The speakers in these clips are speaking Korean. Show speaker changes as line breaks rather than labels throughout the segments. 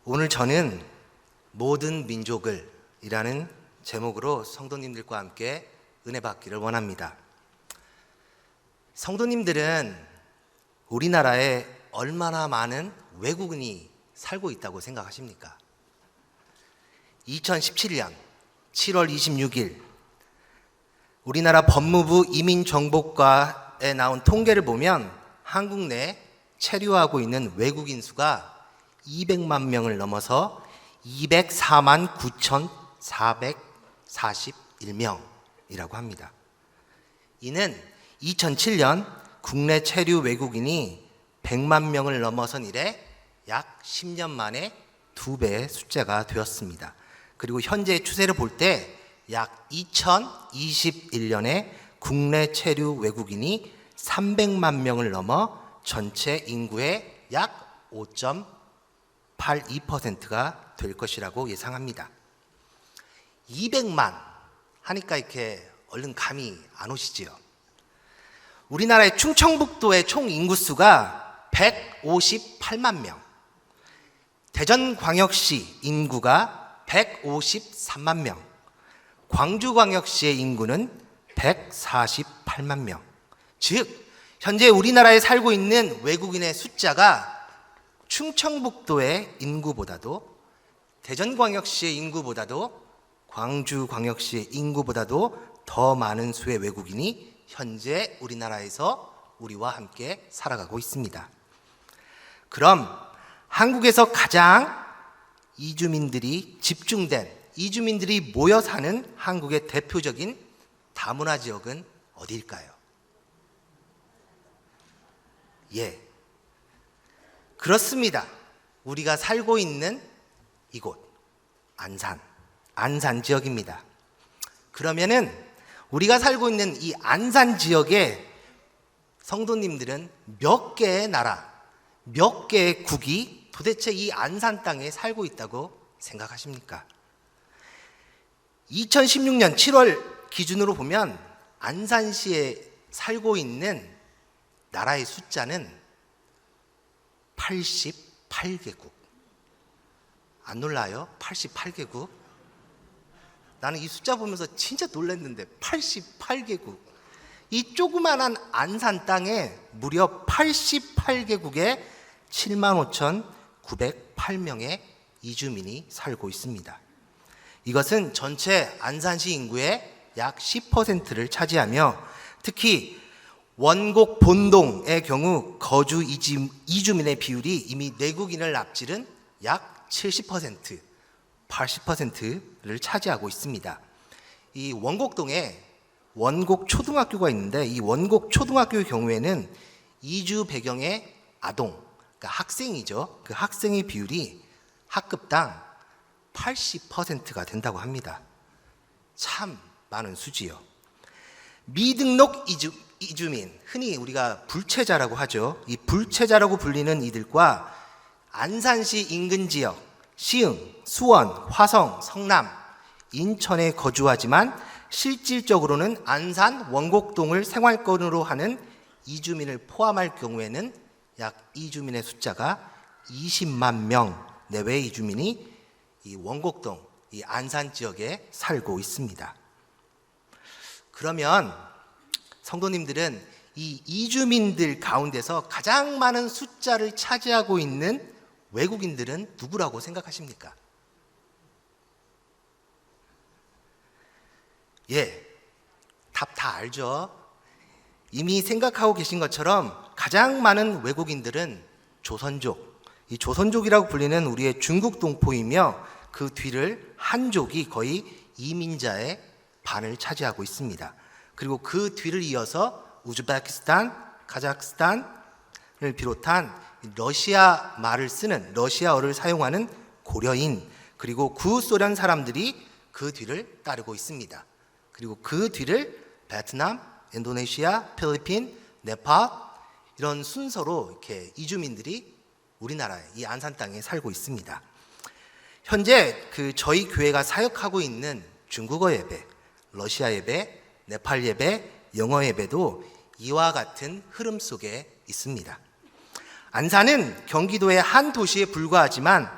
오늘 저는 모든 민족을 이라는 제목으로 성도님들과 함께 은혜 받기를 원합니다. 성도님들은 우리나라에 얼마나 많은 외국인이 살고 있다고 생각하십니까? 2017년 7월 26일 우리나라 법무부 이민정보과에 나온 통계를 보면 한국 내 체류하고 있는 외국인 수가 200만 명을 넘어서 204만 9,441명이라고 합니다. 이는 2007년 국내 체류 외국인이 100만 명을 넘어선 이래 약 10년 만에 2배의 숫자가 되었습니다. 그리고 현재 추세를 볼 때 약 2021년에 국내 체류 외국인이 300만 명을 넘어 전체 인구의 약 5.82%가 될 것이라고 예상합니다. 200만 하니까 이렇게 얼른 감이 안 오시지요. 우리나라의 충청북도의 총 인구수가 158만 명, 대전광역시 인구가 153만 명, 광주광역시의 인구는 148만 명. 즉 현재 우리나라에 살고 있는 외국인의 숫자가 충청북도의 인구보다도, 대전광역시의 인구보다도, 광주광역시의 인구보다도 더 많은 수의 외국인이 현재 우리나라에서 우리와 함께 살아가고 있습니다. 그럼 한국에서 가장 이주민들이 집중된, 이주민들이 모여 사는 한국의 대표적인 다문화 지역은 어디일까요? 그렇습니다. 우리가 살고 있는 이곳 안산 지역입니다. 그러면은 우리가 살고 있는 이 안산 지역의 성도님들은 몇 개의 나라, 몇 개의 국이 도대체 이 안산 땅에 살고 있다고 생각하십니까? 2016년 7월 기준으로 보면 안산시에 살고 있는 나라의 숫자는 88개국. 안 놀라요? 88개국? 나는 이 숫자 보면서 진짜 놀랐는데 88개국. 이 조그만한 안산 땅에 무려 88개국에 75,908명의 이주민이 살고 있습니다. 이것은 전체 안산시 인구의 약 10%를 차지하며 특히 원곡 본동의 경우 거주 이주민의 비율이 이미 내국인을 납치는 약 70%, 80%를 차지하고 있습니다. 이 원곡동에 원곡 초등학교가 있는데 이 원곡 초등학교의 경우에는 이주 배경의 아동, 그러니까 학생이죠. 그 학생의 비율이 학급당 80%가 된다고 합니다. 참 많은 수지요. 미등록 이주민, 흔히 우리가 불체자라고 하죠. 이 불체자라고 불리는 이들과 안산시 인근 지역, 시흥, 수원, 화성, 성남, 인천에 거주하지만 실질적으로는 안산 원곡동을 생활권으로 하는 이주민을 포함할 경우에는 약 이주민의 숫자가 20만 명 내외의 이주민이 이 원곡동, 이 안산 지역에 살고 있습니다. 그러면 성도님들은 이 이주민들 가운데서 가장 많은 숫자를 차지하고 있는 외국인들은 누구라고 생각하십니까? 답 다 알죠? 이미 생각하고 계신 것처럼 가장 많은 외국인들은 조선족, 이 조선족이라고 불리는 우리의 중국 동포이며 그 뒤를 한족이 거의 이민자의 반을 차지하고 있습니다. 그리고 그 뒤를 이어서 우즈베키스탄, 카자흐스탄을 비롯한 러시아 말을 쓰는, 러시아어를 사용하는 고려인, 그리고 구소련 사람들이 그 뒤를 따르고 있습니다. 그리고 그 뒤를 베트남, 인도네시아, 필리핀, 네팔 이런 순서로 이렇게 이주민들이 우리나라의 이 안산 땅에 살고 있습니다. 현재 저희 교회가 사역하고 있는 중국어 예배, 러시아 예배, 네팔 예배, 영어 예배도 이와 같은 흐름 속에 있습니다. 안산은 경기도의 한 도시에 불과하지만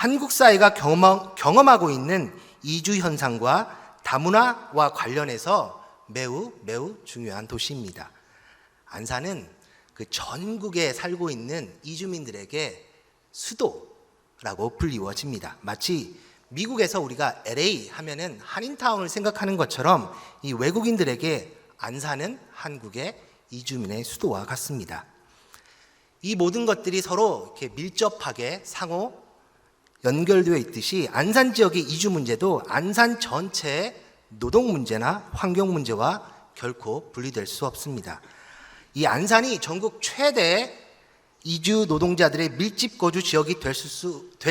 한국 사회가 경험하고 있는 이주 현상과 다문화와 관련해서 매우 중요한 도시입니다. 안산은 그 전국에 살고 있는 이주민들에게 수도라고 불리워집니다. 마치 미국에서 우리가 LA 하면은 한인타운을 생각하는 것처럼 이 외국인들에게 안산은 한국의 이주민의 수도와 같습니다. 이 모든 것들이 서로 이렇게 밀접하게 상호 연결되어 있듯이 안산 지역의 이주 문제도 안산 전체의 노동 문제나 환경 문제와 결코 분리될 수 없습니다. 이 안산이 전국 최대 이주 노동자들의 밀집 거주 지역이 될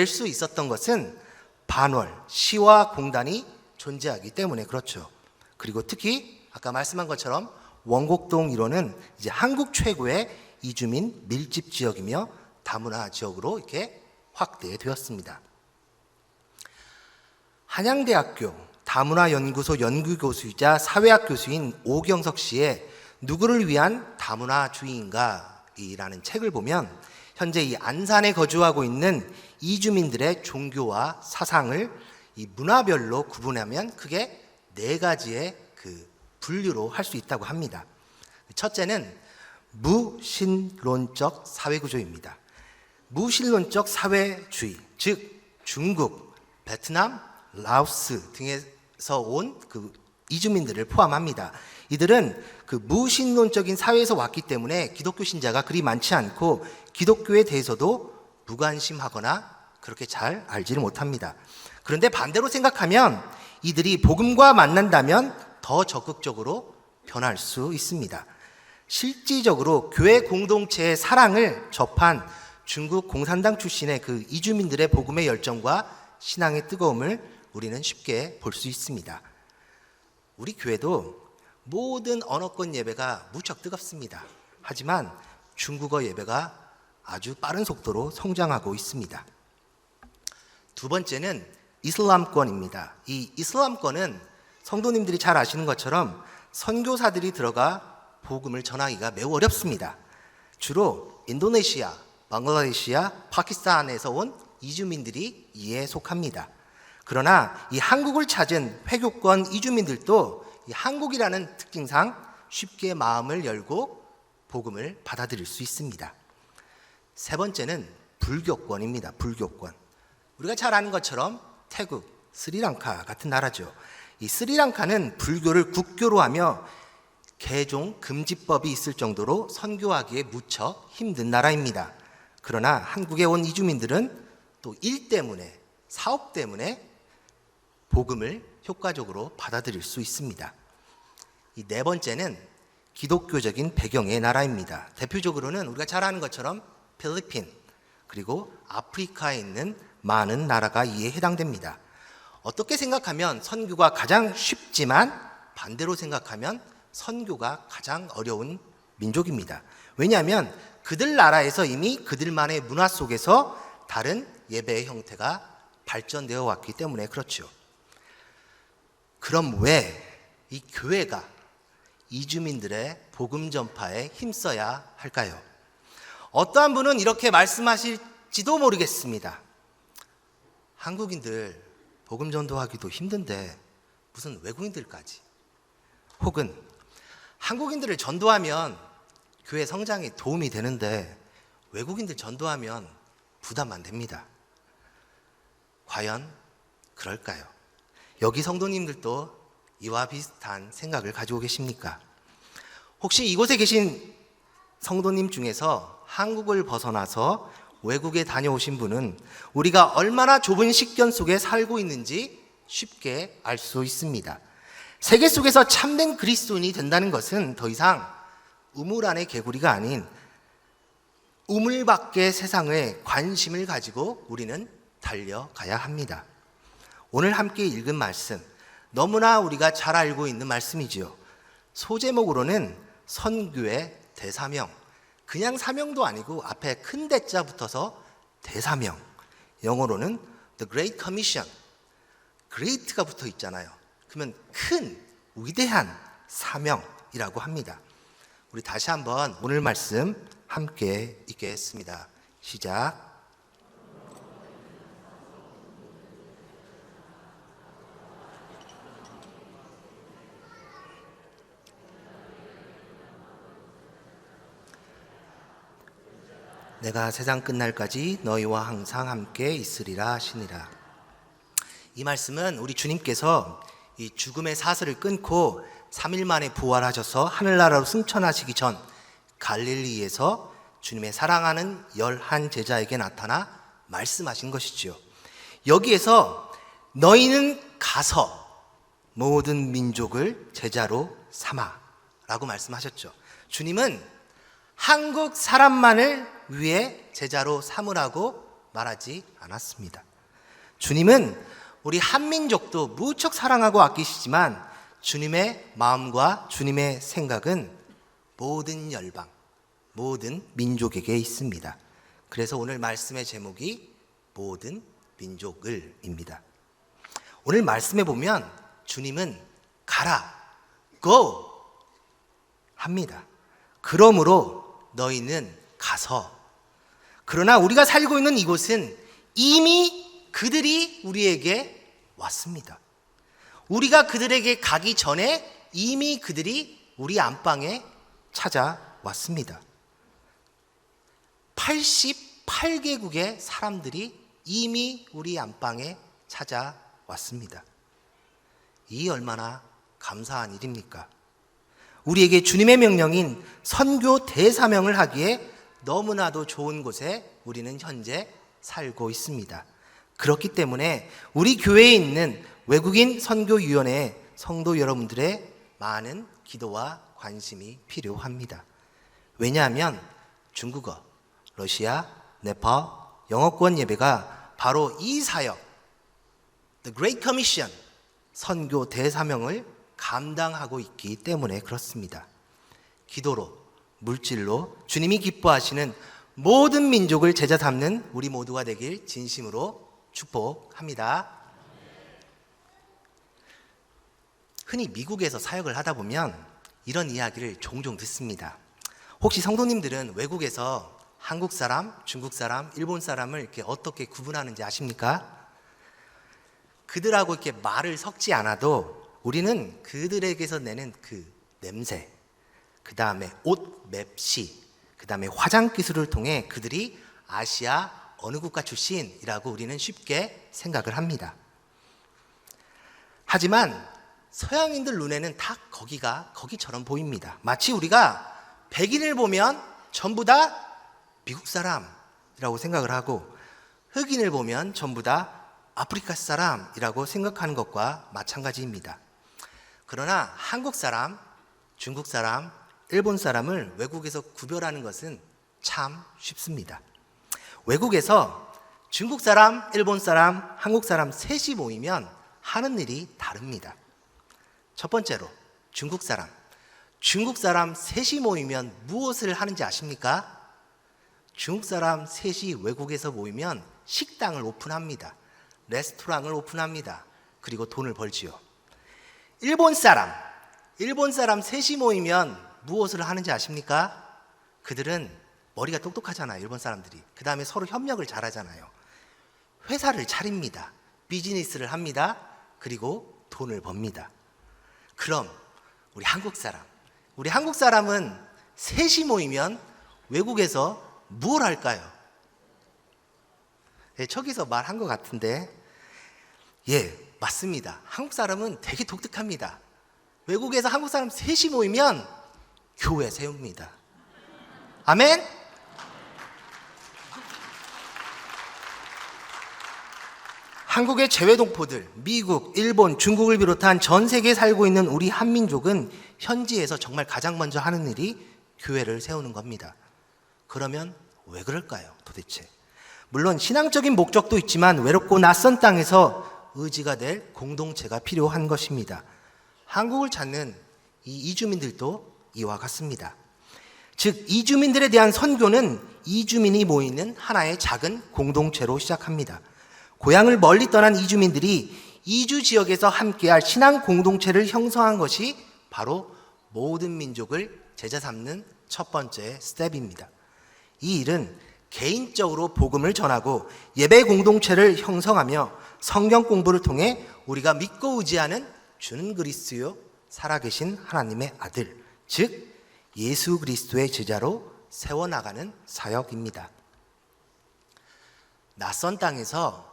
수 있었던 것은 반월 시와 공단이 존재하기 때문에 그렇죠. 그리고 특히 아까 말씀한 것처럼 원곡동 1호는 이제 한국 최고의 이주민 밀집 지역이며 다문화 지역으로 이렇게 확대되었습니다. 한양대학교 다문화연구소 연구교수이자 사회학 교수인 오경석 씨의 누구를 위한 다문화주의인가 이라는 책을 보면 현재 이 안산에 거주하고 있는 이주민들의 종교와 사상을 이 문화별로 구분하면 크게 4가지의 그 분류로 할 수 있다고 합니다. 첫째는 무신론적 사회구조입니다. 무신론적 사회주의, 즉 중국, 베트남, 라오스 등에서 온 그 이주민들을 포함합니다. 이들은 그 무신론적인 사회에서 왔기 때문에 기독교 신자가 그리 많지 않고 기독교에 대해서도 무관심하거나 그렇게 잘 알지를 못합니다. 그런데 반대로 생각하면 이들이 복음과 만난다면 더 적극적으로 변할 수 있습니다. 실질적으로 교회 공동체의 사랑을 접한 중국 공산당 출신의 그 이주민들의 복음의 열정과 신앙의 뜨거움을 우리는 쉽게 볼 수 있습니다. 우리 교회도 모든 언어권 예배가 무척 뜨겁습니다. 하지만 중국어 예배가 아주 빠른 속도로 성장하고 있습니다. 두 번째는 이슬람권입니다. 이 이슬람권은 성도님들이 잘 아시는 것처럼 선교사들이 들어가 복음을 전하기가 매우 어렵습니다. 주로 인도네시아, 방글라데시아, 파키스탄에서 온 이주민들이 이에 속합니다. 그러나 이 한국을 찾은 회교권 이주민들도 이 한국이라는 특징상 쉽게 마음을 열고 복음을 받아들일 수 있습니다. 세 번째는 불교권입니다. 불교권. 우리가 잘 아는 것처럼 태국, 스리랑카 같은 나라죠. 이 스리랑카는 불교를 국교로 하며 개종 금지법이 있을 정도로 선교하기에 무척 힘든 나라입니다. 그러나 한국에 온 이주민들은 또 일 때문에, 사업 때문에 복음을 효과적으로 받아들일 수 있습니다. 이 네 번째는 기독교적인 배경의 나라입니다. 대표적으로는 우리가 잘 아는 것처럼 필리핀, 그리고 아프리카에 있는 많은 나라가 이에 해당됩니다. 어떻게 생각하면 선교가 가장 쉽지만 반대로 생각하면 선교가 가장 어려운 민족입니다. 왜냐하면 그들 나라에서 이미 그들만의 문화 속에서 다른 예배의 형태가 발전되어 왔기 때문에 그렇죠. 그럼 왜 이 교회가 이주민들의 복음 전파에 힘써야 할까요? 어떠한 분은 이렇게 말씀하실지도 모르겠습니다. 한국인들 복음 전도하기도 힘든데 무슨 외국인들까지. 혹은 한국인들을 전도하면 교회 성장에 도움이 되는데 외국인들 전도하면 부담 안 됩니다. 과연 그럴까요? 여기 성도님들도 이와 비슷한 생각을 가지고 계십니까? 혹시 이곳에 계신 성도님 중에서 한국을 벗어나서 외국에 다녀오신 분은 우리가 얼마나 좁은 식견 속에 살고 있는지 쉽게 알 수 있습니다. 세계 속에서 참된 그리스도인이 된다는 것은 더 이상 우물 안의 개구리가 아닌 우물 밖의 세상에 관심을 가지고 우리는 달려가야 합니다. 오늘 함께 읽은 말씀, 너무나 우리가 잘 알고 있는 말씀이지요. 소제목으로는 선교의 대사명, 그냥 사명도 아니고 앞에 큰 대자 붙어서 대사명, 영어로는 The Great Commission, Great가 붙어 있잖아요. 그러면 큰, 위대한 사명이라고 합니다. 우리 다시 한번 오늘 말씀 함께 읽겠습니다. 시작. 내가 세상 끝날까지 너희와 항상 함께 있으리라 하시니라. 이 말씀은 우리 주님께서 이 죽음의 사슬을 끊고 3일 만에 부활하셔서 하늘나라로 승천하시기 전 갈릴리에서 주님의 사랑하는 11 제자에게 나타나 말씀하신 것이지요. 여기에서 너희는 가서 모든 민족을 제자로 삼아 라고 말씀하셨죠. 주님은 한국 사람만을 위해 제자로 삼으라고 말하지 않았습니다. 주님은 우리 한민족도 무척 사랑하고 아끼시지만 주님의 마음과 주님의 생각은 모든 열방, 모든 민족에게 있습니다. 그래서 오늘 말씀의 제목이 모든 민족을입니다. 오늘 말씀에 보면 주님은 가라, go 합니다. 그러므로 너희는 가서. 그러나 우리가 살고 있는 이곳은 이미 그들이 우리에게 왔습니다. 우리가 그들에게 가기 전에 이미 그들이 우리 안방에 찾아왔습니다. 88개국의 사람들이 이미 우리 안방에 찾아왔습니다. 이 얼마나 감사한 일입니까? 우리에게 주님의 명령인 선교 대사명을 하기에 너무나도 좋은 곳에 우리는 현재 살고 있습니다. 그렇기 때문에 우리 교회에 있는 외국인 선교위원회에 성도 여러분들의 많은 기도와 관심이 필요합니다. 왜냐하면 중국어, 러시아, 네팔, 영어권 예배가 바로 이 사역, The Great Commission, 선교 대사명을 감당하고 있기 때문에 그렇습니다. 기도로, 물질로 주님이 기뻐하시는 모든 민족을 제자 삼는 우리 모두가 되길 진심으로 축복합니다. 흔히 미국에서 사역을 하다 보면 이런 이야기를 종종 듣습니다. 혹시 성도님들은 외국에서 한국 사람, 중국 사람, 일본 사람을 이렇게 어떻게 구분하는지 아십니까? 그들하고 이렇게 말을 섞지 않아도 우리는 그들에게서 내는 그 냄새, 그 다음에 옷 맵시, 그 다음에 화장 기술을 통해 그들이 아시아 어느 국가 출신이라고 우리는 쉽게 생각을 합니다. 하지만 서양인들 눈에는 다 거기처럼 보입니다. 마치 우리가 백인을 보면 전부 다 미국 사람이라고 생각을 하고 흑인을 보면 전부 다 아프리카 사람이라고 생각하는 것과 마찬가지입니다. 그러나 한국 사람, 중국 사람, 일본 사람을 외국에서 구별하는 것은 참 쉽습니다. 외국에서 중국 사람, 일본 사람, 한국 사람 셋이 모이면 하는 일이 다릅니다. 첫 번째로 중국 사람 셋이 모이면 무엇을 하는지 아십니까? 중국 사람 셋이 외국에서 모이면 식당을 오픈합니다. 레스토랑을 오픈합니다. 그리고 돈을 벌지요. 일본 사람 셋이 모이면 무엇을 하는지 아십니까? 그들은 머리가 똑똑하잖아요. 일본 사람들이. 그 다음에 서로 협력을 잘하잖아요. 회사를 차립니다. 비즈니스를 합니다. 그리고 돈을 법니다. 그럼 우리 한국 사람은 셋이 모이면 외국에서 뭘 할까요? 네, 저기서 말한 것 같은데, 예, 맞습니다. 한국 사람은 되게 독특합니다. 외국에서 한국 사람 셋이 모이면 교회 세웁니다. 아멘? 한국의 재외동포들, 미국, 일본, 중국을 비롯한 전 세계에 살고 있는 우리 한민족은 현지에서 정말 가장 먼저 하는 일이 교회를 세우는 겁니다. 그러면 왜 그럴까요, 도대체? 물론 신앙적인 목적도 있지만 외롭고 낯선 땅에서 의지가 될 공동체가 필요한 것입니다. 한국을 찾는 이 이주민들도 이와 같습니다. 즉, 이주민들에 대한 선교는 이주민이 모이는 하나의 작은 공동체로 시작합니다. 고향을 멀리 떠난 이주민들이 이주 지역에서 함께할 신앙 공동체를 형성한 것이 바로 모든 민족을 제자 삼는 첫 번째 스텝입니다. 이 일은 개인적으로 복음을 전하고 예배 공동체를 형성하며 성경 공부를 통해 우리가 믿고 의지하는 주는 그리스도요 살아계신 하나님의 아들, 즉 예수 그리스도의 제자로 세워나가는 사역입니다. 낯선 땅에서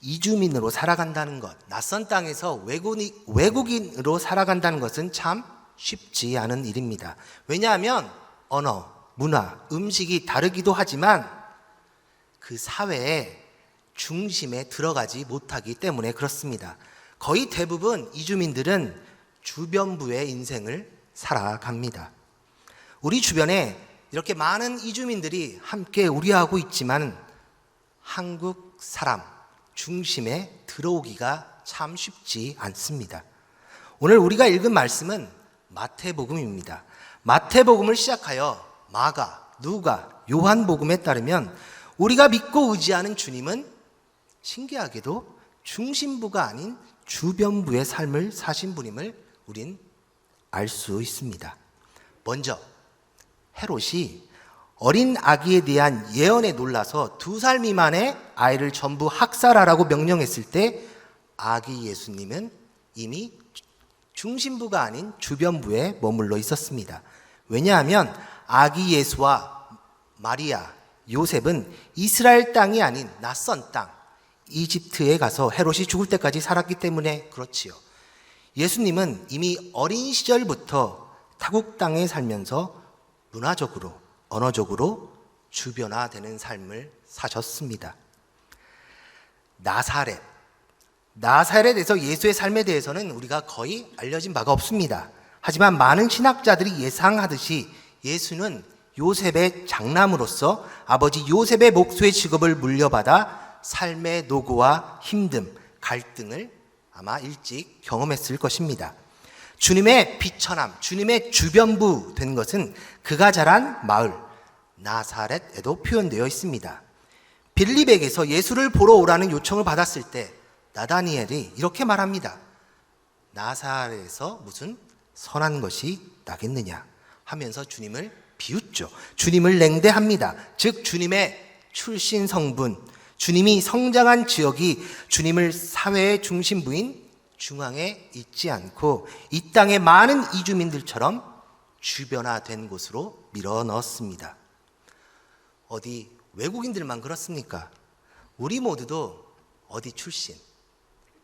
이주민으로 살아간다는 것, 낯선 땅에서 외국인으로 살아간다는 것은 참 쉽지 않은 일입니다. 왜냐하면 언어, 문화, 음식이 다르기도 하지만 그 사회의 중심에 들어가지 못하기 때문에 그렇습니다. 거의 대부분 이주민들은 주변부의 인생을 살아갑니다. 우리 주변에 이렇게 많은 이주민들이 함께 우리하고 있지만 한국 사람 중심에 들어오기가 참 쉽지 않습니다. 오늘 우리가 읽은 말씀은 마태복음입니다. 마태복음을 시작하여 마가, 누가, 요한복음에 따르면 우리가 믿고 의지하는 주님은 신기하게도 중심부가 아닌 주변부의 삶을 사신 분임을 우린 알 수 있습니다. 먼저 헤롯이 어린 아기에 대한 예언에 놀라서 2살 미만의 아이를 전부 학살하라고 명령했을 때 아기 예수님은 이미 중심부가 아닌 주변부에 머물러 있었습니다. 왜냐하면 아기 예수와 마리아, 요셉은 이스라엘 땅이 아닌 낯선 땅, 이집트에 가서 헤롯이 죽을 때까지 살았기 때문에 그렇지요. 예수님은 이미 어린 시절부터 타국 땅에 살면서 문화적으로, 언어적으로 주변화되는 삶을 사셨습니다. 나사렛에서 예수의 삶에 대해서는 우리가 거의 알려진 바가 없습니다. 하지만 많은 신학자들이 예상하듯이 예수는 요셉의 장남으로서 아버지 요셉의 목수의 직업을 물려받아 삶의 노고와 힘듦, 갈등을 아마 일찍 경험했을 것입니다. 주님의 비처남, 주님의 주변부 된 것은 그가 자란 마을 나사렛에도 표현되어 있습니다. 빌립에게서 예수를 보러 오라는 요청을 받았을 때 나다니엘이 이렇게 말합니다. 나사렛에서 무슨 선한 것이 나겠느냐 하면서 주님을 비웃죠. 주님을 냉대합니다. 즉 주님의 출신 성분, 주님이 성장한 지역이 주님을 사회의 중심부인 중앙에 있지 않고 이 땅의 많은 이주민들처럼 주변화된 곳으로 밀어 넣었습니다. 어디 외국인들만 그렇습니까? 우리 모두도 어디 출신,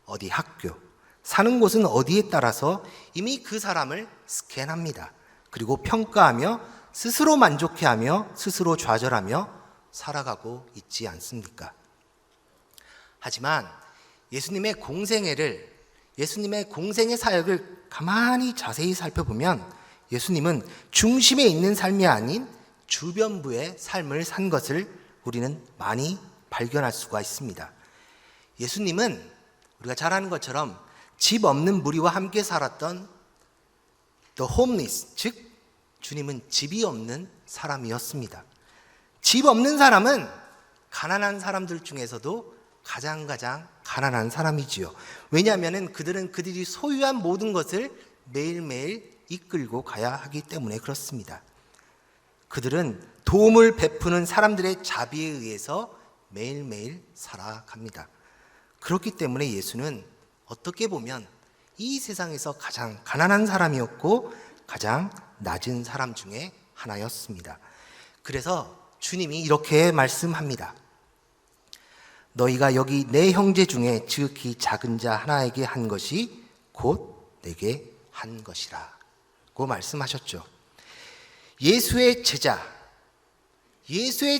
어디 학교, 사는 곳은 어디에 따라서 이미 그 사람을 스캔합니다. 그리고 평가하며 스스로 만족해하며 스스로 좌절하며 살아가고 있지 않습니까? 하지만 예수님의 공생의 사역을 가만히 자세히 살펴보면 예수님은 중심에 있는 삶이 아닌 주변부의 삶을 산 것을 우리는 많이 발견할 수가 있습니다. 예수님은 우리가 잘 아는 것처럼 집 없는 무리와 함께 살았던 the homeless, 즉 주님은 집이 없는 사람이었습니다. 집 없는 사람은 가난한 사람들 중에서도 가장 가난한 사람이지요. 왜냐하면 그들이 소유한 모든 것을 매일매일 이끌고 가야 하기 때문에 그렇습니다. 그들은 도움을 베푸는 사람들의 자비에 의해서 매일매일 살아갑니다. 그렇기 때문에 예수는 어떻게 보면 이 세상에서 가장 가난한 사람이었고 가장 낮은 사람 중에 하나였습니다. 그래서 주님이 이렇게 말씀합니다. 너희가 여기 내 형제 중에 지극히 작은 자 하나에게 한 것이 곧 내게 한 것이라 고 말씀하셨죠. 예수의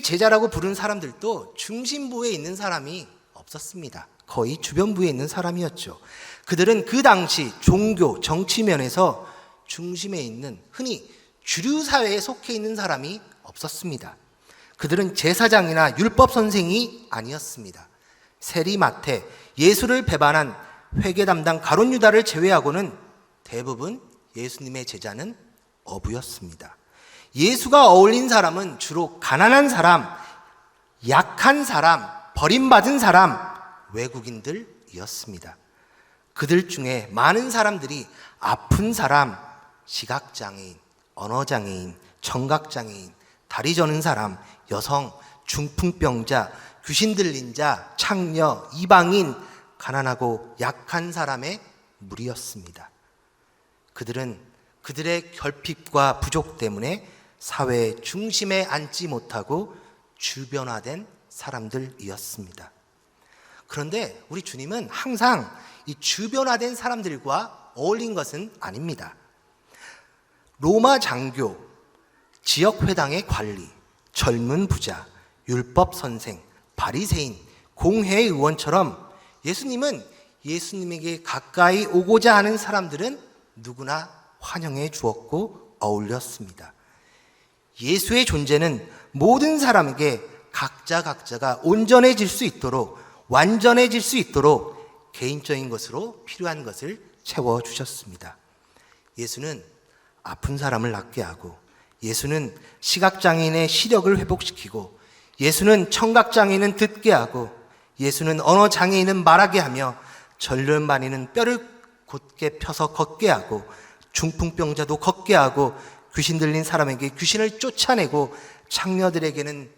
제자라고 부른 사람들도 중심부에 있는 사람이 없었습니다. 거의 주변부에 있는 사람이었죠. 그들은 그 당시 종교, 정치면에서 중심에 있는 흔히 주류 사회에 속해 있는 사람이 없었습니다. 그들은 제사장이나 율법 선생이 아니었습니다. 세리마태, 예수를 배반한 회계 담당 가룟 유다를 제외하고는 대부분 예수님의 제자는 어부였습니다. 예수가 어울린 사람은 주로 가난한 사람, 약한 사람, 버림받은 사람, 외국인들이었습니다. 그들 중에 많은 사람들이 아픈 사람, 시각장애인, 언어장애인, 청각장애인, 다리 저는 사람, 여성, 중풍병자, 귀신 들린 자, 창녀, 이방인, 가난하고 약한 사람의 무리였습니다. 그들은 그들의 결핍과 부족 때문에 사회의 중심에 앉지 못하고 주변화된 사람들이었습니다. 그런데 우리 주님은 항상 이 주변화된 사람들과 어울린 것은 아닙니다. 로마 장교, 지역회당의 관리, 젊은 부자, 율법 선생, 바리새인, 공회의원처럼 예수님은 예수님에게 가까이 오고자 하는 사람들은 누구나 환영해 주었고 어울렸습니다. 예수의 존재는 모든 사람에게 각자가 온전해질 수 있도록, 완전해질 수 있도록 개인적인 것으로 필요한 것을 채워주셨습니다. 예수는 아픈 사람을 낫게 하고, 예수는 시각장애인의 시력을 회복시키고, 예수는 청각장애인은 듣게 하고, 예수는 언어장애인은 말하게 하며, 절름발이는 뼈를 곧게 펴서 걷게 하고, 중풍병자도 걷게 하고, 귀신 들린 사람에게 귀신을 쫓아내고, 창녀들에게는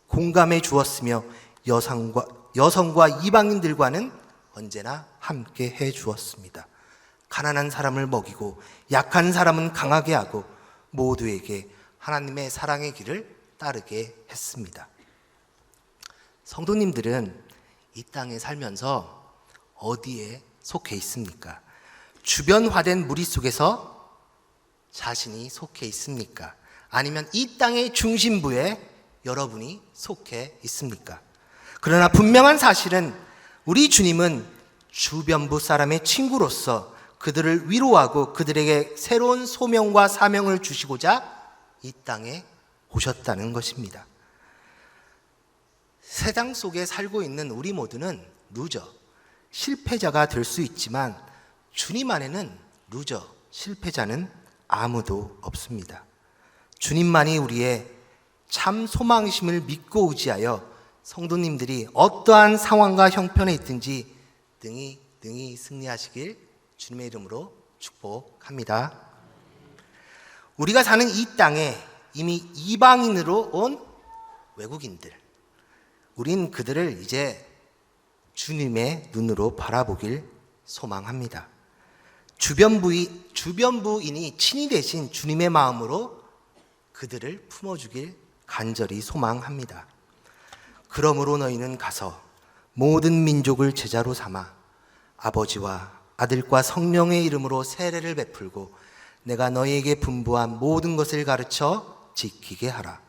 공감해 주었으며, 여성과 이방인들과는 언제나 함께 해 주었습니다. 가난한 사람을 먹이고 약한 사람은 강하게 하고 모두에게 하나님의 사랑의 길을 따르게 했습니다. 성도님들은 이 땅에 살면서 어디에 속해 있습니까? 주변화된 무리 속에서 자신이 속해 있습니까? 아니면 이 땅의 중심부에 여러분이 속해 있습니까? 그러나 분명한 사실은 우리 주님은 주변부 사람의 친구로서 그들을 위로하고 그들에게 새로운 소명과 사명을 주시고자 이 땅에 오셨다는 것입니다. 세상 속에 살고 있는 우리 모두는 루저, 실패자가 될 수 있지만 주님 안에는 루저, 실패자는 아무도 없습니다. 주님만이 우리의 참 소망이심을 믿고 의지하여 성도님들이 어떠한 상황과 형편에 있든지 능히 승리하시길 주님의 이름으로 축복합니다. 우리가 사는 이 땅에 이미 이방인으로 온 외국인들, 우린 그들을 이제 주님의 눈으로 바라보길 소망합니다. 주변부인이 친히 되신 주님의 마음으로 그들을 품어주길 간절히 소망합니다. 그러므로 너희는 가서 모든 민족을 제자로 삼아 아버지와 아들과 성령의 이름으로 세례를 베풀고 내가 너희에게 분부한 모든 것을 가르쳐 지키게 하라.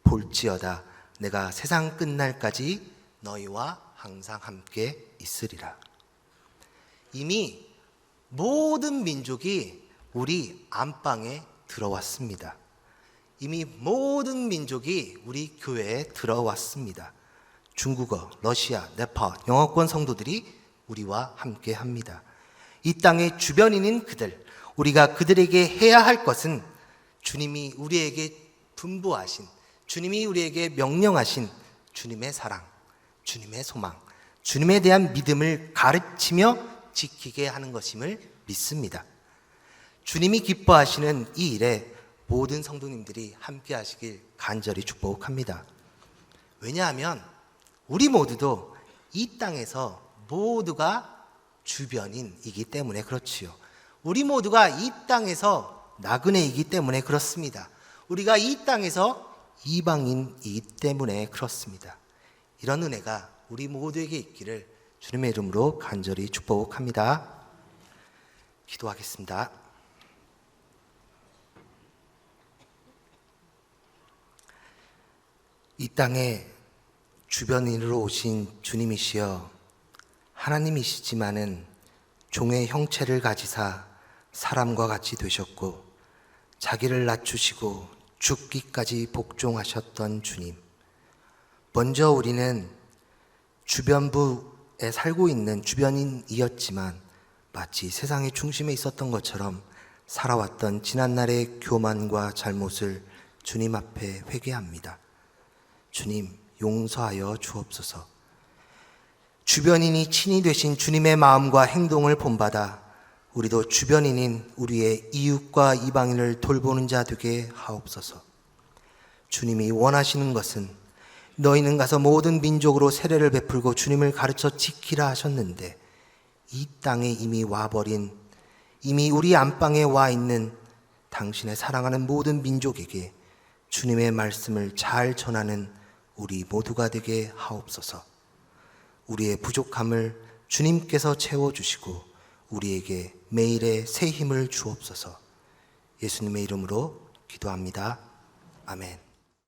볼지어다 내가 세상 끝날까지 너희와 항상 함께 있으리라. 이미 모든 민족이 우리 안방에 들어왔습니다. 이미 모든 민족이 우리 교회에 들어왔습니다. 중국어, 러시아, 네팔, 영어권 성도들이 우리와 함께 합니다. 이 땅의 주변인인 그들, 우리가 그들에게 해야 할 것은 주님이 우리에게 분부하신, 주님이 우리에게 명령하신 주님의 사랑, 주님의 소망, 주님에 대한 믿음을 가르치며 지키게 하는 것임을 믿습니다. 주님이 기뻐하시는 이 일에 모든 성도님들이 함께 하시길 간절히 축복합니다. 왜냐하면 우리 모두도 이 땅에서 모두가 주변인이기 때문에 그렇지요. 우리 모두가 이 땅에서 나그네이기 때문에 그렇습니다. 우리가 이 땅에서 이방인이기 때문에 그렇습니다. 이런 은혜가 우리 모두에게 있기를 주님의 이름으로 간절히 축복합니다. 기도하겠습니다. 이 땅에 주변인으로 오신 주님이시여, 하나님이시지만은 종의 형체를 가지사 사람과 같이 되셨고 자기를 낮추시고 죽기까지 복종하셨던 주님, 먼저 우리는 주변부에 살고 있는 주변인이었지만 마치 세상의 중심에 있었던 것처럼 살아왔던 지난날의 교만과 잘못을 주님 앞에 회개합니다. 주님, 용서하여 주옵소서. 주변인이 친히 되신 주님의 마음과 행동을 본받아 우리도 주변인인 우리의 이웃과 이방인을 돌보는 자 되게 하옵소서. 주님이 원하시는 것은 너희는 가서 모든 민족으로 세례를 베풀고 주님을 가르쳐 지키라 하셨는데, 이 땅에 이미 와버린, 이미 우리 안방에 와 있는 당신의 사랑하는 모든 민족에게 주님의 말씀을 잘 전하는 우리 모두가 되게 하옵소서. 우리의 부족함을 주님께서 채워주시고 우리에게 매일의 새 힘을 주옵소서. 예수님의 이름으로 기도합니다. 아멘.